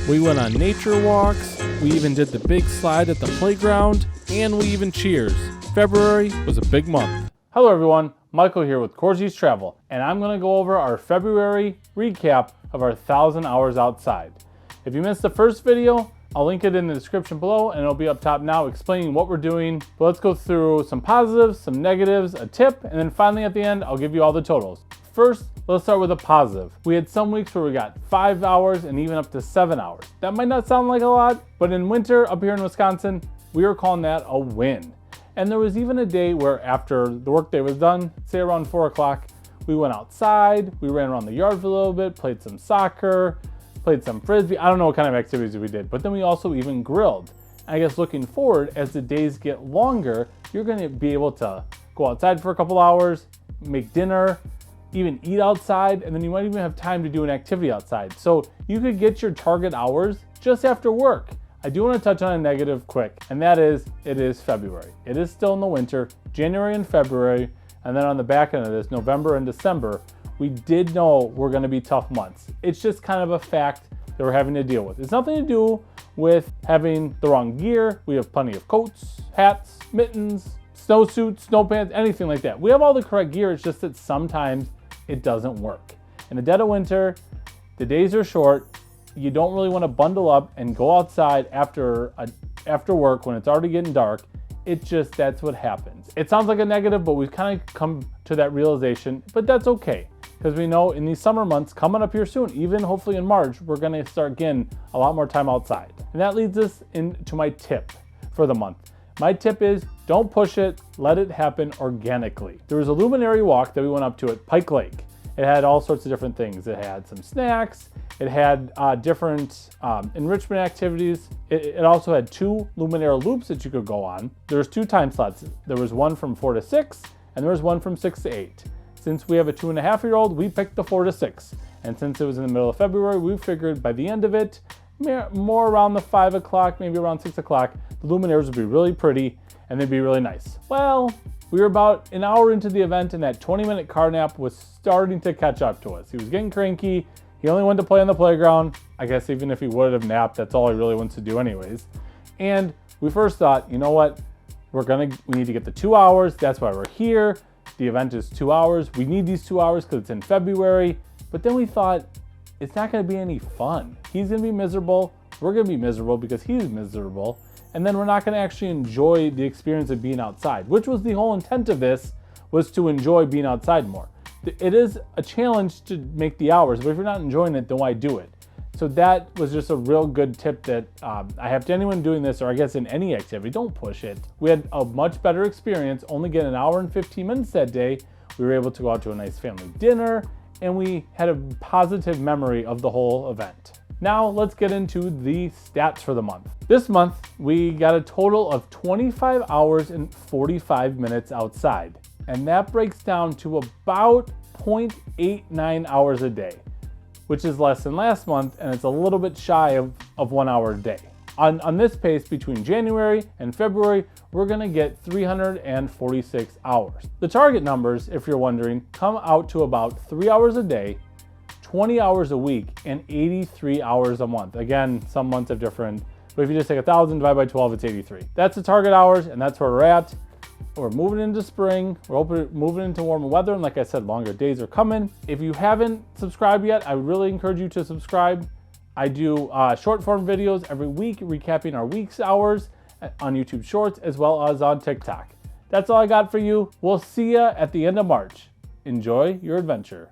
We went on nature walks, we even did the big slide at the playground, and we even cheers. February was a big month. Hello everyone, Michael here with Corsi's Travel, and I'm going to go over our February recap of our 1,000 hours outside. If you missed the first video, I'll link it in the description below and it'll be up top now explaining what we're doing. But let's go through some positives, some negatives, a tip, and then finally at the end, I'll give you all the totals. First, let's start with a positive. We had some weeks where we got 5 hours and even up to 7 hours. That might not sound like a lot, but in winter up here in Wisconsin, we were calling that a win. And there was even a day where after the workday was done, say around 4 o'clock, we went outside, we ran around the yard for a little bit, played some soccer, played some frisbee. I don't know what kind of activities we did, but then we also even grilled. And I guess looking forward, as the days get longer, you're gonna be able to go outside for a couple hours, make dinner, even eat outside, and then you might even have time to do an activity outside. So you could get your target hours just after work. I do want to touch on a negative quick, and that is, it is February. It is still in the winter, January and February, and then on the back end of this, November and December, we did know we're gonna be tough months. It's just kind of a fact that we're having to deal with. It's nothing to do with having the wrong gear. We have plenty of coats, hats, mittens, snowsuits, snow pants, anything like that. We have all the correct gear, it's just that sometimes it doesn't work. In the dead of winter, the days are short, you don't really want to bundle up and go outside after work when it's already getting dark. That's what happens. It sounds like a negative, but we've kind of come to that realization, but that's okay. Because we know in these summer months coming up here soon, even hopefully in March, we're gonna start getting a lot more time outside. And that leads us into my tip for the month. My tip is don't push it, let it happen organically. There was a luminary walk that we went up to at Pike Lake. It had all sorts of different things. It had some snacks, it had different enrichment activities. It also had 2 Luminaire loops that you could go on. There's 2 time slots. There was one from 4 to 6, and there was one from 6 to 8. Since we have a 2.5-year-old, we picked the 4 to 6. And since it was in the middle of February, we figured by the end of it, more around the 5 o'clock, maybe around 6 o'clock, the luminaires would be really pretty and they'd be really nice. Well, we were about an hour into the event and that 20-minute car nap was starting to catch up to us. He was getting cranky. He only wanted to play on the playground. I guess even if he would have napped, that's all he really wants to do anyways. And we first thought, you know what? We need to get the 2 hours. That's why we're here. The event is 2 hours. We need these 2 hours because it's in February. But then we thought, it's not going to be any fun. He's going to be miserable. We're going to be miserable because he's miserable. And then we're not going to actually enjoy the experience of being outside, which was the whole intent of this, was to enjoy being outside more. It is a challenge to make the hours, but if you're not enjoying it, then why do it? So that was just a real good tip that I have to anyone doing this, or I guess in any activity, don't push it. We had a much better experience, only getting an hour and 15 minutes that day. We were able to go out to a nice family dinner, and we had a positive memory of the whole event. Now let's get into the stats for the month. This month, we got a total of 25 hours and 45 minutes outside, and that breaks down to about 0.89 hours a day, which is less than last month, and it's a little bit shy of 1 hour a day. On this pace, between January and February, we're gonna get 346 hours. The target numbers, if you're wondering, come out to about 3 hours a day, 20 hours a week, and 83 hours a month. Again, some months have different, but if you just take 1,000 divided by 12, it's 83. That's the target hours, and that's where we're at. We're moving into spring, we're moving into warmer weather, and like I said, longer days are coming. If you haven't subscribed yet, I would really encourage you to subscribe. I do short form videos every week, recapping our week's hours on YouTube Shorts, as well as on TikTok. That's all I got for you. We'll see ya at the end of March. Enjoy your adventure.